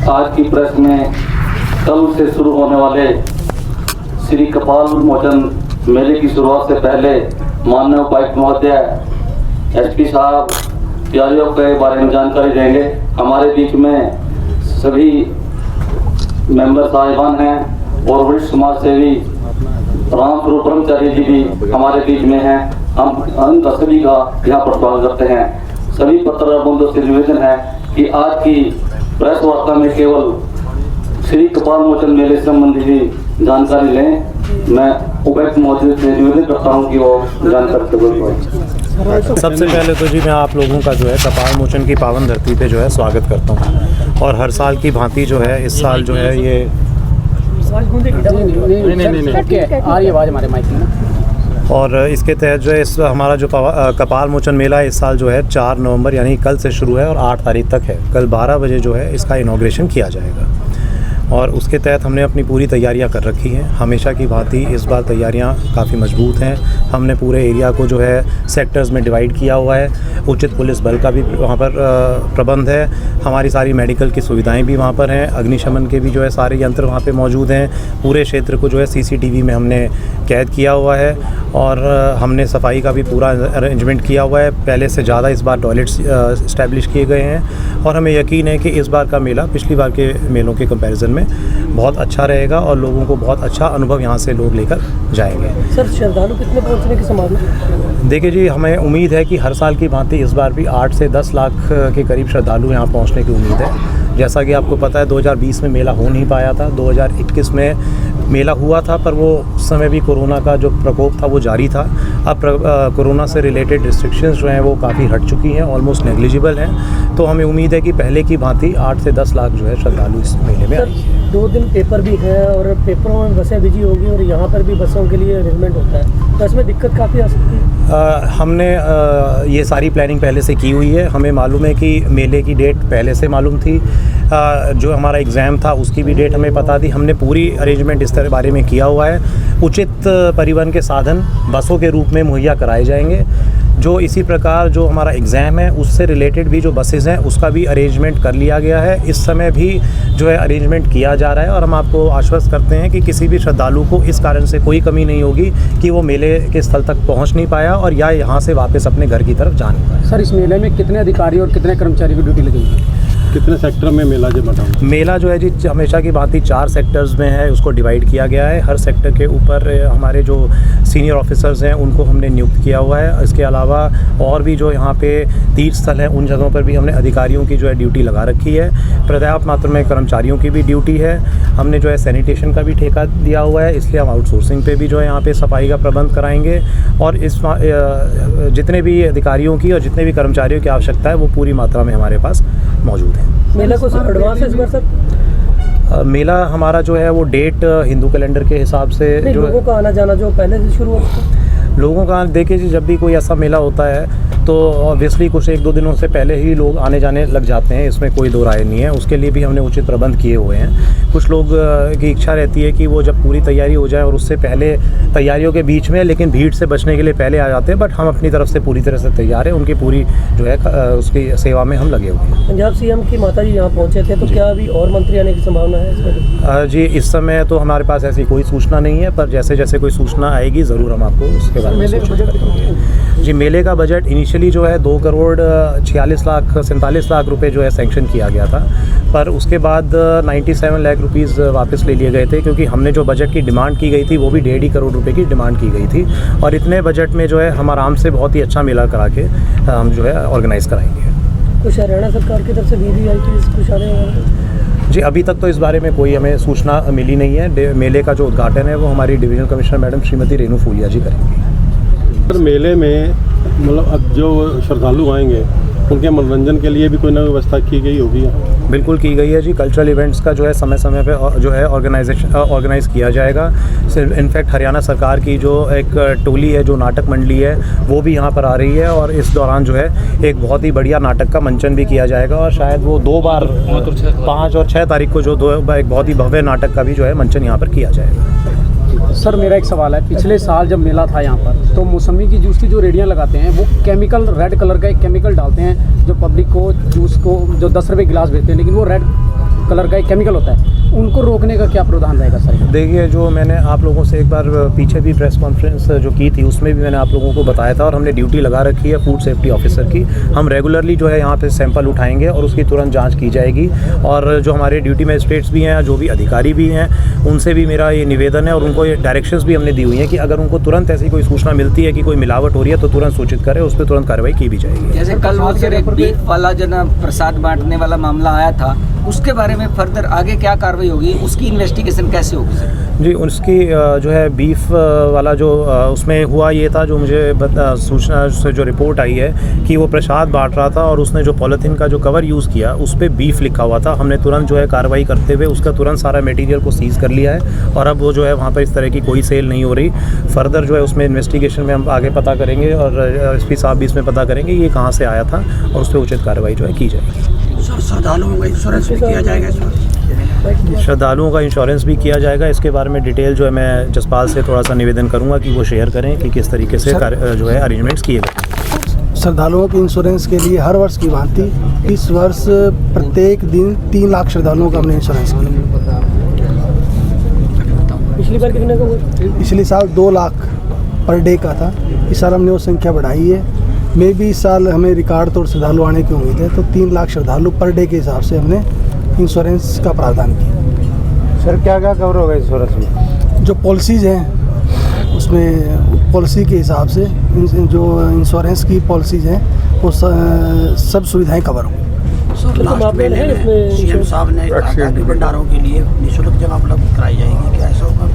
आज की प्रेस में कल से शुरू होने वाले श्री कपाल मोचन मेले की शुरुआत से पहले माननीय उपायुक्त महोदय एसपी साहब तैयारियों के बारे में जानकारी देंगे। हमारे बीच में सभी मेंबर साहिबान हैं और वरिष्ठ समाज सेवी रामस्वरूप ब्रह्मचारी जी भी हमारे बीच में हैं। हम सभी का यहाँ पर स्वागत करते हैं। सभी पत्रकार बंधुओं से निवेदन है कि आज की प्रेस वार्ता में केवल श्री कपाल मोचन मेले से संबंधित ही जानकारी लें। मैं उपायुक्त महोदय से निवेदन करता हूँ कि वो जानकारी से बोल। सबसे पहले तो जी मैं आप लोगों का जो है कपाल मोचन की पावन धरती पे जो है स्वागत करता हूँ। और हर साल की भांति जो है इस साल जो है ये और इसके तहत जो है इस हमारा जो कपाल मोचन मेला इस साल जो है 4 नवंबर यानी कल से शुरू है और 8 तारीख तक है। कल 12 बजे जो है इसका इनॉग्रेशन किया जाएगा और उसके तहत हमने अपनी पूरी तैयारियां कर रखी हैं। हमेशा की भांति इस बार तैयारियां काफ़ी मजबूत हैं। हमने पूरे एरिया को जो है सेक्टर्स में डिवाइड किया हुआ है। उचित पुलिस बल का भी वहाँ पर प्रबंध है। हमारी सारी मेडिकल की सुविधाएं भी वहाँ पर हैं। अग्निशमन के भी जो है सारे यंत्र वहाँ पे मौजूद हैं। पूरे क्षेत्र को जो है CCTV में हमने कैद किया हुआ है और हमने सफाई का भी पूरा अरेंजमेंट किया हुआ है। पहले से ज़्यादा इस बार टॉयलेट्स इस्टेब्लिश किए गए हैं और हमें यकीन है कि इस बार का मेला पिछली बार के मेलों के कंपैरिजन में बहुत अच्छा रहेगा और लोगों को बहुत अच्छा अनुभव यहाँ से लोग लेकर जाएंगे। सर, श्रद्धालु कितने पहुँचने की संभावना? देखिए जी, हमें उम्मीद है कि हर साल की भांति इस बार भी 8 से 10 लाख के करीब श्रद्धालु यहाँ पहुँचने की उम्मीद है। जैसा कि आपको पता है 2020 में मेला हो नहीं पाया था। 2021 में मेला हुआ था पर वो उस समय भी कोरोना का जो प्रकोप था वो जारी था। अब कोरोना से रिलेटेड रिस्ट्रिक्शंस जो हैं वो काफ़ी हट चुकी हैं, ऑलमोस्ट नेग्लिजिबल हैं। तो हमें उम्मीद है कि पहले की भांति 8 से 10 लाख जो है श्रद्धालु इस मेले में आएंगे। 2 दिन पेपर भी है और पेपरों में बसें बिजी होगी और यहाँ पर भी बसों के लिए अरेंजमेंट होता है, तो इसमें दिक्कत काफ़ी आ सकती है। हमने ये सारी प्लानिंग पहले से की हुई है। हमें मालूम है कि मेले की डेट पहले से मालूम थी। जो हमारा एग्ज़ाम था उसकी भी डेट हमें पता थी। हमने पूरी अरेंजमेंट इस तरह बारे में किया हुआ है। उचित परिवहन के साधन बसों के रूप में मुहैया कराए जाएंगे। जो इसी प्रकार जो हमारा एग्ज़ाम है उससे रिलेटेड भी जो बसेज़ हैं उसका भी अरेंजमेंट कर लिया गया है। इस समय भी जो है अरेंजमेंट किया जा रहा है और हम आपको आश्वस्त करते हैं कि किसी भी श्रद्धालु को इस कारण से कोई कमी नहीं होगी कि वो मेले के स्थल तक पहुंच नहीं पाया और या यहाँ से वापस अपने घर की तरफ जा नहीं पाया। सर, इस मेले में कितने अधिकारी और कितने कर्मचारी की ड्यूटी लगेगी? कितने सेक्टर में मेला जो बताऊँ? मेला जो है जी हमेशा की भांति 4 सेक्टर्स में है, उसको डिवाइड किया गया है। हर सेक्टर के ऊपर हमारे जो सीनियर ऑफिसर्स हैं उनको हमने नियुक्त किया हुआ है। इसके अलावा और भी जो यहाँ पे तीर्थ स्थल हैं उन जगहों पर भी हमने अधिकारियों की जो है ड्यूटी लगा रखी है। पर्याप्त मात्रा में कर्मचारियों की भी ड्यूटी है। हमने जो है सैनिटेशन का भी ठेका दिया हुआ है, इसलिए हम आउटसोर्सिंग पे भी जो है यहाँ पे सफाई का प्रबंध कराएंगे और इस जितने भी अधिकारियों की और जितने भी कर्मचारियों की आवश्यकता है वो पूरी मात्रा में हमारे पास मौजूद है। मेला को एडवांस है इस बार सर? मेला हमारा जो है वो डेट हिंदू कैलेंडर के हिसाब से जो लोगों का आना जाना जो पहले से शुरू होता है। लोगों का देखिए जी, जब भी कोई ऐसा मेला होता है तो ऑब्वियसली कुछ 1-2 दिनों से पहले ही लोग आने जाने लग जाते हैं, इसमें कोई दो राय नहीं है। उसके लिए भी हमने उचित प्रबंध किए हुए हैं। कुछ लोग की इच्छा रहती है कि वो जब पूरी तैयारी हो जाए और उससे पहले तैयारियों के बीच में लेकिन भीड़ से बचने के लिए पहले आ जाते हैं, बट हम अपनी तरफ से पूरी तरह से तैयार हैं। उनकी पूरी जो है उसकी सेवा में हम लगे हुए हैं। पंजाब CM की माता जी यहाँ पहुँचे थे, तो क्या अभी और मंत्री आने की संभावना है इसमें? जी, इस समय तो हमारे पास ऐसी कोई सूचना नहीं है, पर जैसे जैसे कोई सूचना आएगी ज़रूर हम आपको उसके बारे में सूचित करेंगे। जी, मेले का बजट इनिशियली जो है 2 करोड़ 47 लाख रुपए जो है सैंक्शन किया गया था, पर उसके बाद 97 लाख रुपीज़ वापस ले लिए गए थे क्योंकि हमने जो बजट की डिमांड की गई थी वो भी 1.5 करोड़ रुपए की डिमांड की गई थी और इतने बजट में जो है हम आराम से बहुत ही अच्छा मेला करा के हम जो है ऑर्गेनाइज़ कराएंगे। कुछ हरियाणा सरकार की तरफ से VVIP कुछ आ रहे हैं? जी, अभी तक तो इस बारे में कोई हमें सूचना मिली नहीं है। मेले का जो उद्घाटन है वो हमारी divisional commissioner madam Shrimati Renu Phulia ji करेंगी। सर, मेले में मतलब अब जो श्रद्धालु आएंगे उनके मनोरंजन के लिए भी कोई ना व्यवस्था की गई होगी? बिल्कुल की गई है जी। कल्चरल इवेंट्स का जो है समय समय पे जो है ऑर्गेनाइज़ किया जाएगा। इनफैक्ट हरियाणा सरकार की जो एक टोली है, जो नाटक मंडली है, वो भी यहाँ पर आ रही है और इस दौरान जो है एक बहुत ही बढ़िया नाटक का मंचन भी किया जाएगा और शायद वो 2 बार 5 और 6 तारीख को जो एक बहुत ही भव्य नाटक का भी जो है मंचन यहाँ पर किया जाएगा। सर, मेरा एक सवाल है। पिछले साल जब मेला था यहाँ पर तो मौसमी की जूस की जो रेडियाँ लगाते हैं वो केमिकल, रेड कलर का एक केमिकल डालते हैं जो पब्लिक को जूस को जो 10 रुपये गिलास बेचते हैं, लेकिन वो रेड कलर का एक केमिकल होता है, उनको रोकने का क्या प्रावधान रहेगा सर? देखिए, जो मैंने आप लोगों से एक बार पीछे भी प्रेस कॉन्फ्रेंस जो की थी उसमें भी मैंने आप लोगों को बताया था, और हमने ड्यूटी लगा रखी है फूड सेफ्टी ऑफिसर की। हम रेगुलरली जो है यहाँ पे सैंपल उठाएंगे और उसकी तुरंत जांच की जाएगी। और जो हमारे ड्यूटी मजिस्ट्रेट्स भी हैं, जो भी अधिकारी भी हैं, उनसे भी मेरा ये निवेदन है और उनको ये डायरेक्शंस भी हमने दी हुई हैं कि अगर उनको तुरंत ऐसी कोई सूचना मिलती है कि कोई मिलावट हो रही है तो तुरंत सूचित करें, उस पर तुरंत कार्रवाई की भी जाएगी। जैसे कल वो सर एक बीफ वाला जो ना प्रसाद बांटने वाला मामला आया था, उसके बारे में फर्दर आगे क्या कार्रवाई होगी, उसकी इन्वेस्टिगेशन कैसे होगी सर? जी, उसकी जो है बीफ वाला जो उसमें हुआ ये था, जो मुझे सूचना से जो रिपोर्ट आई है कि वो प्रसाद बांट रहा था और उसने जो पॉलीथीन का जो कवर यूज़ किया उस पर बीफ लिखा हुआ था। हमने तुरंत जो है कार्रवाई करते हुए उसका तुरंत सारा मटेरियल को सीज़ कर लिया है और अब वो जो है वहाँ पर इस तरह की कोई सेल नहीं हो रही। फर्दर जो है उसमें इन्वेस्टिगेशन में हम आगे पता करेंगे और एसपी साहब भी इसमें पता करेंगे ये कहाँ से आया था और उस पर उचित कार्रवाई जो है की जाएगी। श्रद्धालुओं का इंश्योरेंस भी किया जाएगा इस वक्त? श्रद्धालुओं का इंश्योरेंस भी किया जाएगा। इसके बारे में डिटेल जो है मैं जसपाल से थोड़ा सा निवेदन करूंगा कि वो शेयर करें कि किस तरीके से जो है अरेंजमेंट्स किए गए। श्रद्धालुओं के इंश्योरेंस के लिए हर वर्ष की भांति इस वर्ष प्रत्येक दिन 3 लाख श्रद्धालुओं का हमने इंश्योरेंस किया। पिछली बार कितने का हुआ? पिछले साल 2 लाख पर डे का था, इस साल हमने वो संख्या बढ़ाई है। मे भी इस साल हमें रिकॉर्ड तोड़ श्रद्धालु आने की उम्मीद है, तो 3 लाख श्रद्धालु पर डे के हिसाब से हमने इंश्योरेंस का प्रावधान किया। सर क्या क्या कवर होगा इंश्योरेंस में? जो पॉलिसीज़ हैं उसमें पॉलिसी के हिसाब से जो इंश्योरेंस की पॉलिसीज़ हैं वो सब सुविधाएं कवर होंगी। लास्ट महीने में सीएम साहब ने कहा था कि भंडारों के लिए निःशुल्क जगह उपलब्ध कराई जाएगी, क्या ऐसा होगा?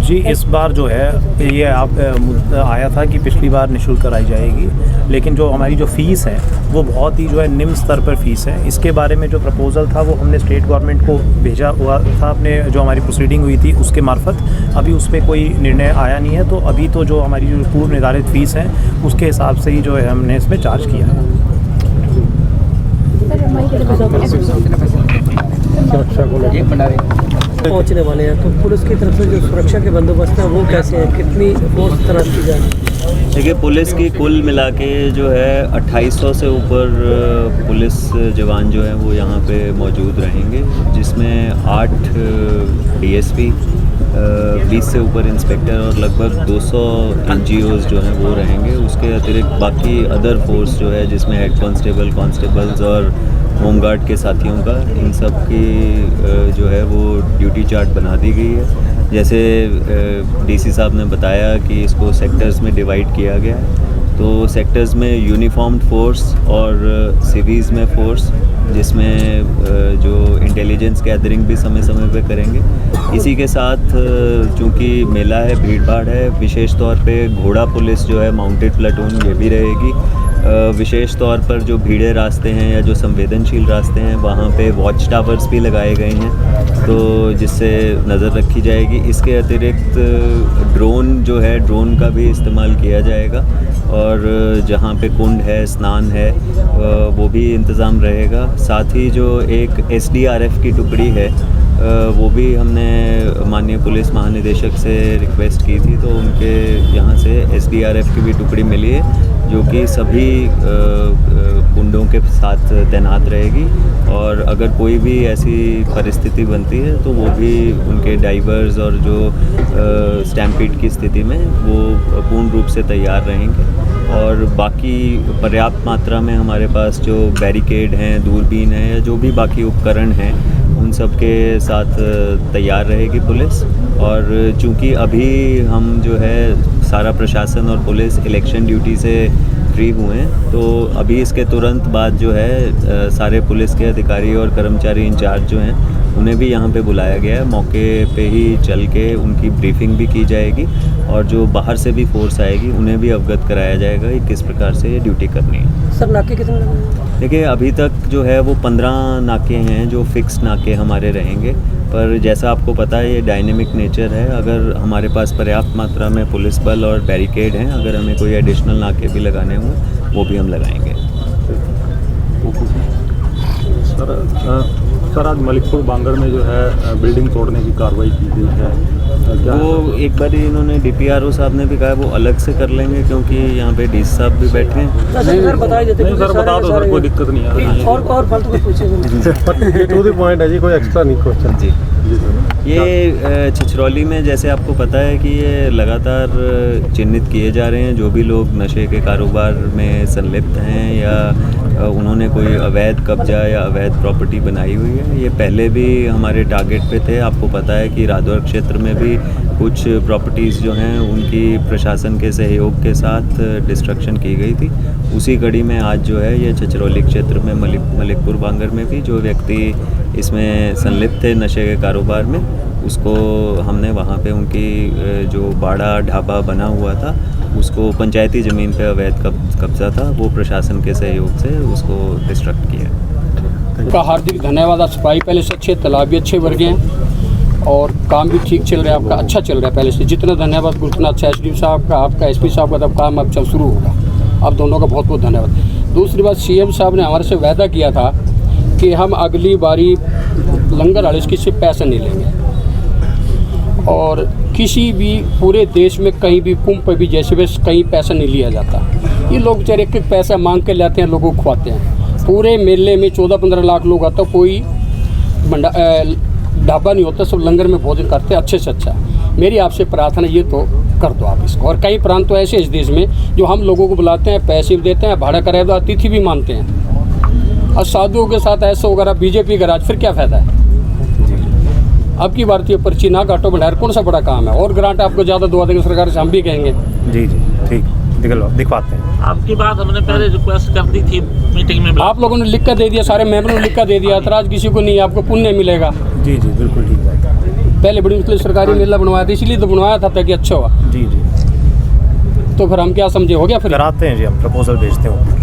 जी, इस बार जो है ये आया था कि पिछली बार निःशुल्क कराई जाएगी, लेकिन जो हमारी जो फ़ीस है वो बहुत ही जो है निम्न स्तर पर फ़ीस है। इसके बारे में जो प्रपोज़ल था वो हमने स्टेट गवर्नमेंट को भेजा हुआ था, अपने जो हमारी प्रोसीडिंग हुई थी उसके मार्फत। अभी उस पर कोई निर्णय आया नहीं है, तो अभी तो जो हमारी जो पूर्व निर्धारित फ़ीस है उसके हिसाब से ही जो है हमने इसमें चार्ज किया है। पहुंचने वाले हैं, तो पुलिस की तरफ से जो सुरक्षा के बंदोबस्त हैं वो कैसे हैं, कितनी फोर्स तैनात की जा रही है? देखिए, पुलिस की कुल मिला के जो है 2800 से ऊपर पुलिस जवान जो हैं वो यहाँ पे मौजूद रहेंगे, जिसमें 8 डीएसपी, 20 से ऊपर इंस्पेक्टर और लगभग 200 एनजीओज़ जो हैं वो रहेंगे। उसके अतिरिक्त बाकी अदर फोर्स जो है, जिसमें हेड कांस्टेबल, कांस्टेबल्स और होमगार्ड के साथियों का, इन सब की जो है वो ड्यूटी चार्ट बना दी गई है। जैसे डीसी साहब ने बताया कि इसको सेक्टर्स में डिवाइड किया गया है, तो सेक्टर्स में यूनिफॉर्म्ड फोर्स और सिवीज़ में फोर्स, जिसमें जो इंटेलिजेंस गैदरिंग भी समय समय पे करेंगे। इसी के साथ चूँकि मेला है, भीड़ भाड़ है, विशेष तौर पे घोड़ा पुलिस जो है माउंटेड प्लाटून ये भी रहेगी। विशेष तौर पर जो भीड़े रास्ते हैं या जो संवेदनशील रास्ते हैं वहाँ पे वॉच टावर्स भी लगाए गए हैं, तो जिससे नज़र रखी जाएगी। इसके अतिरिक्त ड्रोन जो है, ड्रोन का भी इस्तेमाल किया जाएगा और जहाँ पे कुंड है, स्नान है, वो भी इंतज़ाम रहेगा। साथ ही जो एक एसडीआरएफ की टुकड़ी है वो भी हमने माननीय पुलिस महानिदेशक से रिक्वेस्ट की थी, तो उनके यहाँ से एसडीआरएफ की भी टुकड़ी मिली है, जो कि सभी कुंडों के साथ तैनात रहेगी और अगर कोई भी ऐसी परिस्थिति बनती है तो वो भी उनके डाइवर्स और जो स्टैम्पीड की स्थिति में वो पूर्ण रूप से तैयार रहेंगे। और बाकी पर्याप्त मात्रा में हमारे पास जो बैरिकेड हैं, दूरबीन है या जो भी बाकी उपकरण हैं, उन सब के साथ तैयार रहेगी पुलिस। और चूँकि अभी हम जो है सारा प्रशासन और पुलिस इलेक्शन ड्यूटी से फ्री हुए हैं, तो अभी इसके तुरंत बाद जो है सारे पुलिस के अधिकारी और कर्मचारी इंचार्ज जो हैं उन्हें भी यहाँ पे बुलाया गया है। मौके पे ही चल के उनकी ब्रीफिंग भी की जाएगी और जो बाहर से भी फोर्स आएगी उन्हें भी अवगत कराया जाएगा कि किस प्रकार से ये ड्यूटी करनी है। सर, नाके कितने लगे? देखिए, अभी तक जो है वो 15 नाके हैं जो फिक्स नाके हमारे रहेंगे, पर जैसा आपको पता है ये डायनेमिक नेचर है। अगर हमारे पास पर्याप्त मात्रा में पुलिस बल और बैरिकेड हैं, अगर हमें कोई एडिशनल नाके भी लगाने हों वो भी हम लगाएंगे। सर सर आज मलिकपुर बांगड़ में जो है बिल्डिंग तोड़ने की कार्रवाई की गई है, क्या वो एक बार इन्होंने DPRO साहब ने भी कहा वो अलग से कर लेंगे, क्योंकि यहाँ पे DC साहब भी बैठे हैं। सर बता देते नहीं सर, बता दो सर, कोई दिक्कत नहीं है। और फालतू कुछ पूछे टू द पॉइंट है जी, कोई एक्स्ट्रा नहीं क्वेश्चन। जी ये छिछरौली में जैसे आपको पता है कि ये लगातार चिन्हित किए जा रहे हैं जो भी लोग नशे के कारोबार में संलिप्त हैं या उन्होंने कोई अवैध कब्जा या अवैध प्रॉपर्टी बनाई हुई है। ये पहले भी हमारे टारगेट पे थे। आपको पता है कि रादौर क्षेत्र में भी कुछ प्रॉपर्टीज़ जो हैं उनकी प्रशासन के सहयोग के साथ डिस्ट्रक्शन की गई थी। उसी कड़ी में आज जो है ये छिछरौली क्षेत्र में मलिकपुर बांगड़ में भी जो व्यक्ति इसमें संलिप्त थे नशे के कारोबार में, उसको हमने वहाँ पे उनकी जो बाड़ा ढाबा बना हुआ था उसको पंचायती ज़मीन पे अवैध कब्जा था, वो प्रशासन के सहयोग से उसको डिस्ट्रक्ट किया। का हार्दिक धन्यवाद। आप सिपाही पहले से अच्छे, तालाब भी अच्छे भर गए हैं और काम भी ठीक चल रहा है आपका, अच्छा चल रहा है पहले से। जितना धन्यवाद उतना अच्छा SDO साहब का, आपका SP साहब का, तब काम अब चल शुरू होगा। आप दोनों का बहुत बहुत धन्यवाद। दूसरी बात, CM साहब ने हमारे से वादा किया था कि हम अगली बारी लंगर वाले किसी से पैसा नहीं लेंगे और किसी भी पूरे देश में कहीं भी कुंभ पर भी जैसे वैसे कहीं पैसा नहीं लिया जाता। ये लोग बेचारे एक पैसा मांग के लाते हैं, लोगों को खुआते हैं। पूरे मेले में 14-15 लाख लोग आता, कोई ढाबा नहीं होता, सब लंगर में भोजन करते हैं अच्छे से अच्छा। मेरी आपसे प्रार्थना ये तो कर दो आप इसको। और कई प्रांत तो ऐसे इस देश में जो हम लोगों को बुलाते हैं, पैसे भी देते हैं, भाड़ा कराए तो अतिथि भी मानते हैं, और साधुओं के साथ ऐसा होगा BJP का राज, फिर क्या फ़ायदा है। अब की भारतीय पर्ची ना काटो भंडार कौन सा बड़ा काम है, और ग्रांट आपको ज़्यादा दवा देंगे सरकार से, हम भी कहेंगे। जी ठीक दिखवाते हैं। आपकी बात हमने पहले रिक्वेस्ट कर दी थी मीटिंग में, आप लोगों ने लिख कर दे दिया, सारे मेंबरों ने लिख कर दे दिया, एतराज किसी को नहीं, आपको पुण्य मिलेगा। जी बिल्कुल ठीक बात है। पहले बड़ी मुश्किल सरकारी मेला बनवाया था, इसलिए तो बनवाया था ताकि अच्छा हुआ। जी तो फिर हम क्या समझे, हो गया फिर कराते हैं जी, हम प्रपोजल भेजते हैं।